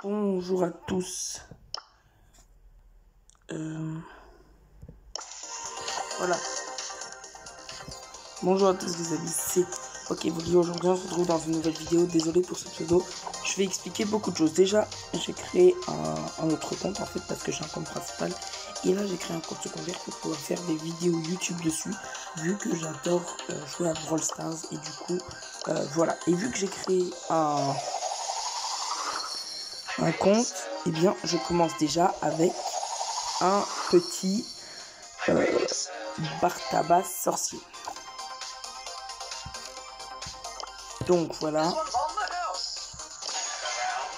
Bonjour à tous. Voilà. Bonjour à tous les amis, c'est Pokévolio. Aujourd'hui on se retrouve dans une nouvelle vidéo. Désolé pour ce pseudo. Je vais expliquer beaucoup de choses. Déjà, j'ai créé un autre compte en fait parce que j'ai un compte principal. Et là j'ai créé un compte secondaire pour pouvoir faire des vidéos YouTube dessus. Vu que j'adore jouer à Brawl Stars. Et du coup, voilà. Et vu que j'ai créé un compte, et bien je commence déjà avec un petit Bartabas sorcier. Donc voilà,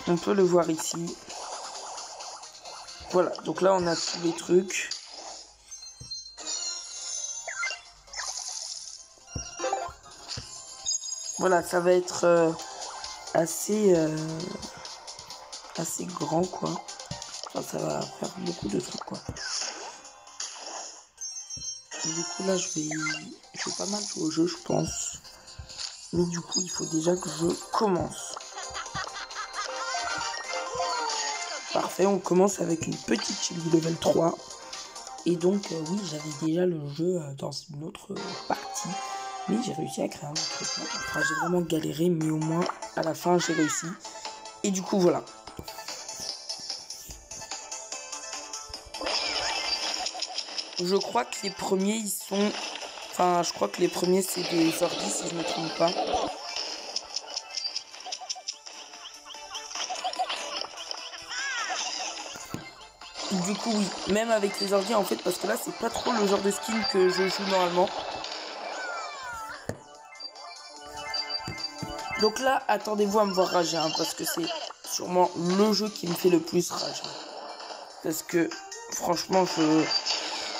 on peut le voir ici. Voilà, donc là on a tous les trucs. Voilà, ça va être assez grand quoi. Enfin, ça va faire beaucoup de trucs quoi. Et du coup là je vais pas mal jouer au jeu je pense. Mais du coup il faut déjà que je commence. Parfait, on commence avec une petite chili level 3. Et donc oui, j'avais déjà le jeu dans une autre partie. Mais j'ai réussi à créer un autre compte. Enfin, j'ai vraiment galéré, mais au moins à la fin j'ai réussi. Et du coup voilà. Je crois que les premiers ils sont... Enfin, je crois que les premiers c'est des ordis si je ne me trompe pas. Du coup oui, même avec les ordi en fait, parce que là c'est pas trop le genre de skin que je joue normalement. Donc là, attendez-vous à me voir rager, hein, parce que c'est sûrement le jeu qui me fait le plus rager. Parce que franchement,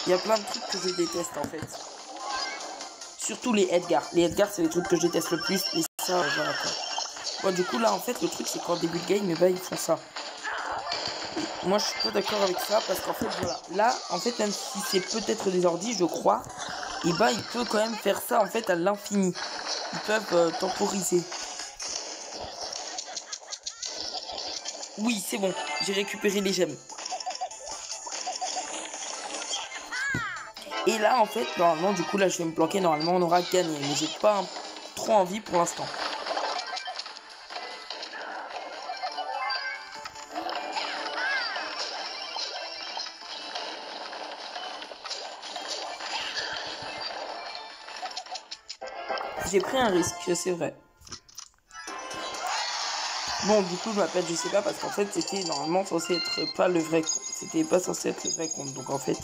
il y a plein de trucs que je déteste en fait. Surtout les Edgar. Les Edgar c'est les trucs que je déteste le plus. Et ça, voilà quoi. Bon du coup là en fait le truc c'est qu'en début de game, ils font ça. Moi je suis pas d'accord avec ça parce qu'en fait voilà, là en fait même si c'est peut-être des ordis je crois, et bah il peut quand même faire ça en fait à l'infini. Ils peuvent temporiser. Oui c'est bon, j'ai récupéré les gemmes. Et là en fait normalement du coup là je vais me planquer, normalement on aura gagné. Mais j'ai pas trop envie pour l'instant. J'ai pris un risque, c'est vrai. Bon, du coup, je m'appelle je sais pas parce qu'en fait, c'était normalement censé être pas le vrai compte. C'était pas censé être le vrai compte. Donc en fait,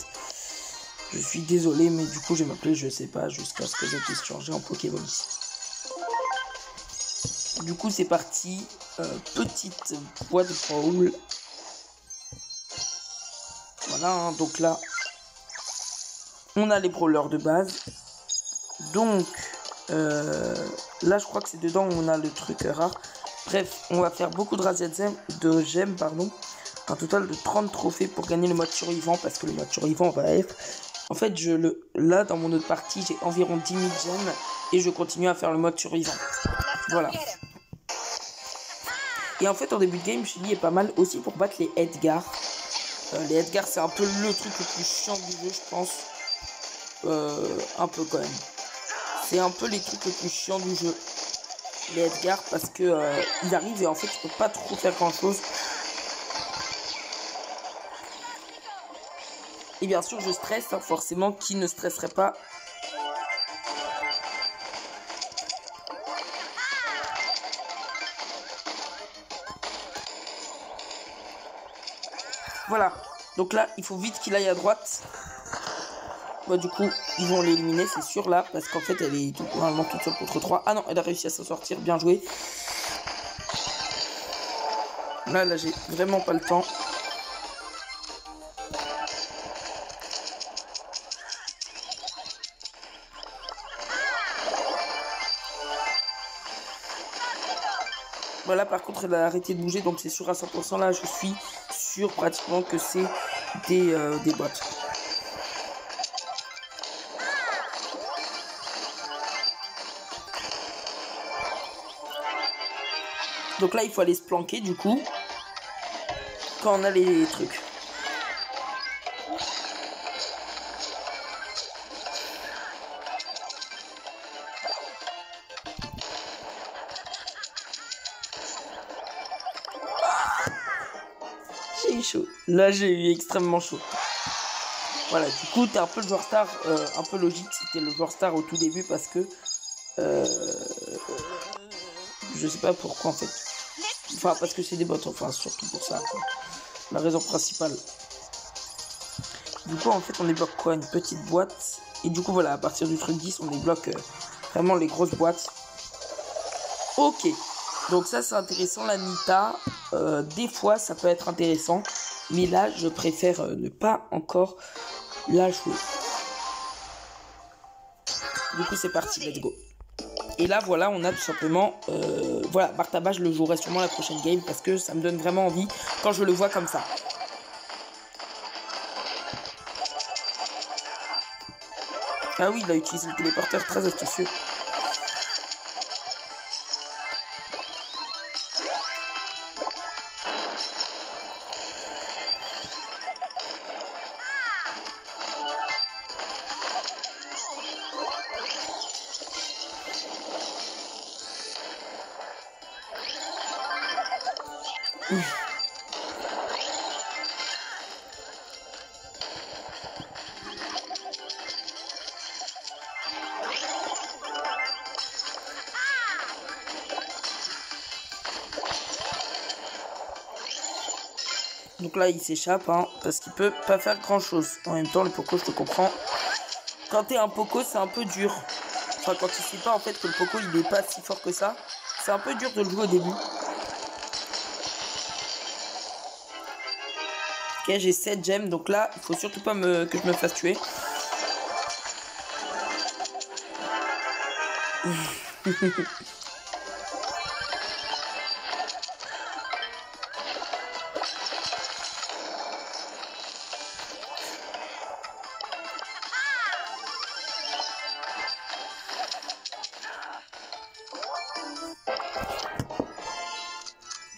je suis désolé, mais du coup, je vais m'appeler je sais pas jusqu'à ce que je puisse changer en Pokémon. Du coup, c'est parti. Petite boîte de Brawl. Voilà, hein, donc là, on a les brawlers de base. Donc, là, je crois que c'est dedans où on a le truc rare. Bref, on va faire beaucoup de gemmes, pardon. Un total de 30 trophées pour gagner le mode survivant. Parce que le mode survivant va être... En fait, là, dans mon autre partie, j'ai environ 10 000 gemmes. Et je continue à faire le mode survivant. Voilà. Et en fait, en début de game, Chili est pas mal aussi pour battre les Edgar. Les Edgar, c'est un peu le truc le plus chiant du jeu, je pense. Un peu quand même. C'est un peu les trucs les plus chiants du jeu. Les Edgar, parce que ils arrivent et en fait, tu peux pas trop faire grand chose. Et bien sûr, je stresse, hein, forcément, qui ne stresserait pas. Voilà. Donc là, il faut vite qu'il aille à droite. Bah, du coup, ils vont l'éliminer, c'est sûr, là. Parce qu'en fait, elle est normalement toute seule contre 3. Ah non, elle a réussi à s'en sortir. Bien joué. Là, j'ai vraiment pas le temps. Voilà, par contre, elle a arrêté de bouger, donc c'est sûr à 100%. Là, je suis sûr pratiquement que c'est des bots. Donc là, il faut aller se planquer, du coup. quand on a les trucs. J'ai eu chaud. Là, j'ai eu extrêmement chaud. Voilà, du coup, t'es un peu le joueur star, un peu logique, c'était le joueur star au tout début parce que... je sais pas pourquoi en fait. Enfin, parce que c'est des bots, enfin, surtout pour ça, quoi. La raison principale. Du coup, en fait, on débloque quoi? Une petite boîte. Et du coup, voilà, à partir du truc 10, on débloque vraiment les grosses boîtes. Ok. Donc ça, c'est intéressant, la Nita. Des fois, ça peut être intéressant. Mais là, je préfère ne pas encore la jouer. Du coup, c'est parti, let's go. Et là, voilà, on a tout simplement... voilà, Bartaba, je le jouerai sûrement la prochaine game parce que ça me donne vraiment envie quand je le vois comme ça. Ah oui, il a utilisé le téléporteur, très astucieux. Donc là, il s'échappe, hein, parce qu'il peut pas faire grand chose. En même temps, le Poco, je te comprends. Quand t'es un Poco, c'est un peu dur. Enfin, quand tu sais pas en fait que le Poco, il est pas si fort que ça, c'est un peu dur de le jouer au début. Ok, j'ai 7 gemmes, donc là, il faut surtout pas que je me fasse tuer.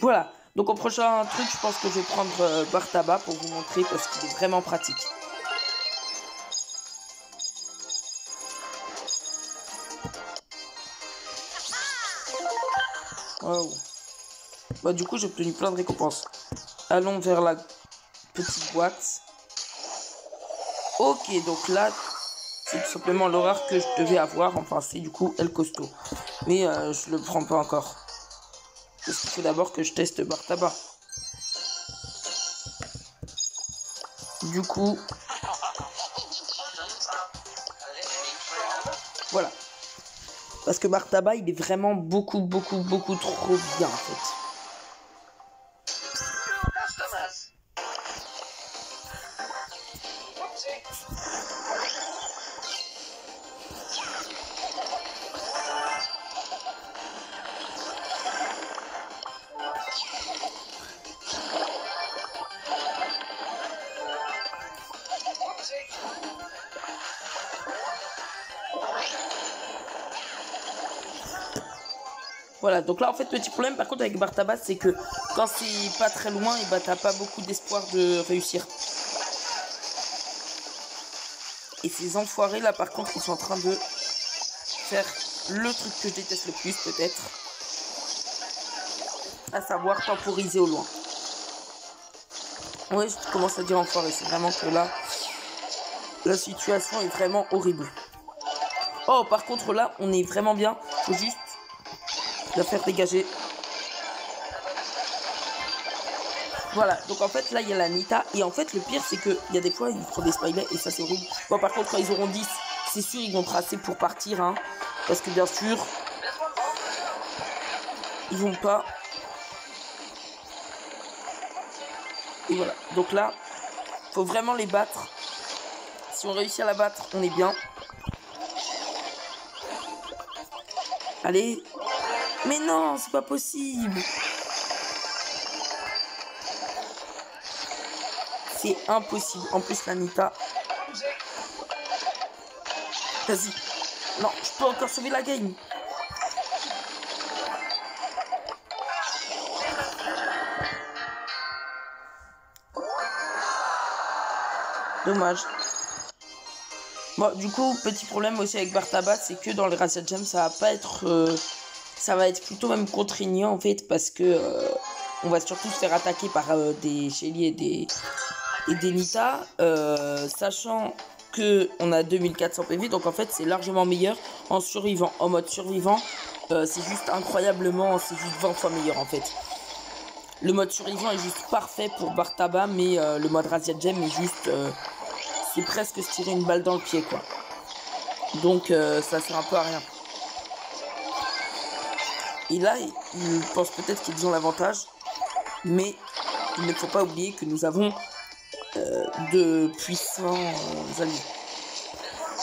Voilà, donc au prochain truc, je pense que je vais prendre Bartaba pour vous montrer parce qu'il est vraiment pratique. Oh. Bah du coup, j'ai obtenu plein de récompenses. Allons vers la petite boîte. Ok, donc là, c'est tout simplement l'horreur que je devais avoir. Enfin, c'est du coup El Costaud. Mais je le prends pas encore. Parce qu'il faut d'abord que je teste Bartaba. Du coup... Voilà. Parce que Bartaba, il est vraiment beaucoup trop bien, en fait. Voilà, donc là en fait petit problème par contre avec Bartaba, c'est que quand c'est pas très loin, et bah t'as pas beaucoup d'espoir de réussir. Et ces enfoirés là par contre ils sont en train de faire le truc que je déteste le plus peut-être. À savoir temporiser au loin. Ouais, je commence à dire enfoiré, c'est vraiment que là, la situation est vraiment horrible. Oh par contre là on est vraiment bien, faut juste la faire dégager. Voilà, donc en fait là il y a la Nita. Et en fait le pire c'est que il y a des fois ils font des smileys et ça c'est horrible. Bon par contre quand ils auront 10, c'est sûr ils vont tracer pour partir hein. Parce que bien sûr ils vont pas. Et voilà, donc là faut vraiment les battre. Si on réussit à la battre on est bien. Allez. Mais non, c'est pas possible. C'est impossible. En plus, la Nita. Vas-y. Non, je peux encore sauver la game. Dommage. Bon, du coup, petit problème aussi avec Bartaba, c'est que dans les Razia Jam, ça va pas être... ça va être plutôt même contraignant, en fait, parce que... on va surtout se faire attaquer par des Shelly et des Nita, sachant que on a 2400 PV, donc en fait, c'est largement meilleur en survivant. En mode survivant, c'est juste incroyablement... c'est juste 20 fois meilleur, en fait. Le mode survivant est juste parfait pour Bartaba, mais le mode Razia Gem est juste... c'est presque se tirer une balle dans le pied, quoi. Donc ça sert un peu à rien. Et là, ils pensent peut-être qu'ils ont l'avantage, mais il ne faut pas oublier que nous avons de puissants alliés.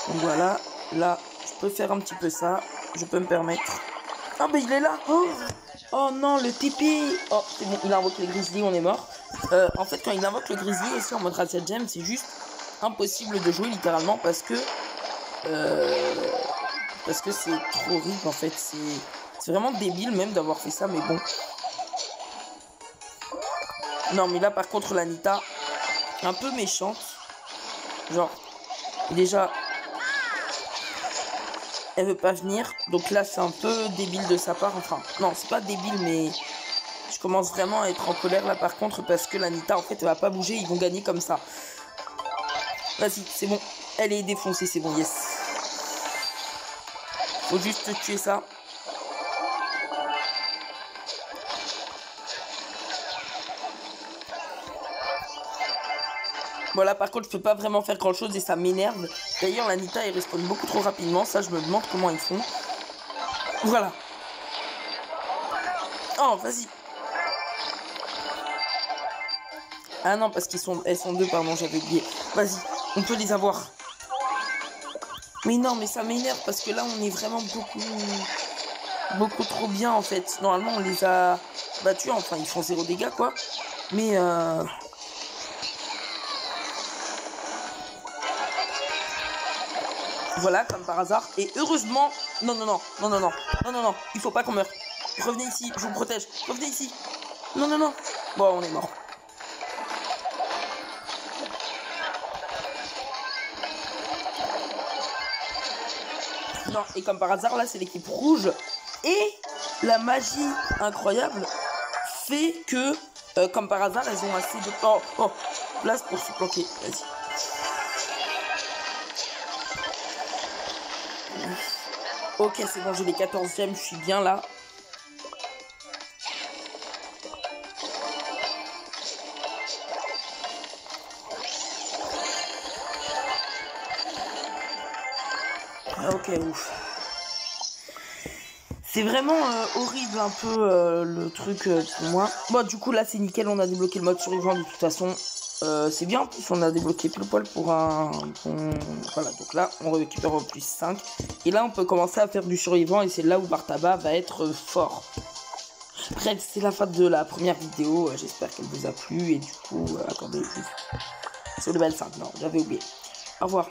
Donc voilà, là, je peux faire un petit peu ça, je peux me permettre. Ah mais il est là. Oh non, le Tipeee. Oh, c'est bon, il invoque le Grizzly, on est mort. En fait, quand il invoque le Grizzly, aussi en mode Razia Gem, c'est juste impossible de jouer littéralement parce que c'est trop horrible en fait. C'est vraiment débile même d'avoir fait ça, mais bon. Non, mais là par contre, la Nita, un peu méchante. Genre, déjà, elle veut pas venir. Donc là, c'est un peu débile de sa part. Enfin, non, c'est pas débile, mais je commence vraiment à être en colère là par contre parce que la Nita, en fait, elle va pas bouger. Ils vont gagner comme ça. Vas-y, c'est bon. Elle est défoncée, c'est bon, yes. Faut juste tuer ça. Voilà, par contre, je peux pas vraiment faire grand chose et ça m'énerve. D'ailleurs, la Nita, elle respawn beaucoup trop rapidement. Ça, je me demande comment ils font. Voilà. Oh, vas-y. Ah non, parce elles sont deux, pardon, j'avais oublié. Vas-y, on peut les avoir. Mais non, mais ça m'énerve parce que là, on est vraiment beaucoup trop bien, en fait. Normalement, on les a battus. Enfin, ils font 0 dégâts, quoi. Mais, voilà, comme par hasard. Et heureusement... Non, il faut pas qu'on meure. Revenez ici, je vous protège. Revenez ici. Non. Bon, on est mort. Non, et comme par hasard, là, c'est l'équipe rouge. Et la magie incroyable fait que, comme par hasard, elles ont assez de place pour se planquer. Vas-y. Ok, c'est bon, j'ai les 14e, je suis bien là. Ok, ouf. C'est vraiment horrible un peu le truc pour moi. Bon, du coup, là, c'est nickel, on a débloqué le mode survivant de toute façon. C'est bien, en plus, on a débloqué pile poil pour un... Voilà, donc là, on récupère au plus 5. Et là, on peut commencer à faire du survivant et c'est là où Bartaba va être fort. Bref, c'est la fin de la première vidéo. J'espère qu'elle vous a plu. Et du coup, attendez, c'est au level 5, non, j'avais oublié. Au revoir.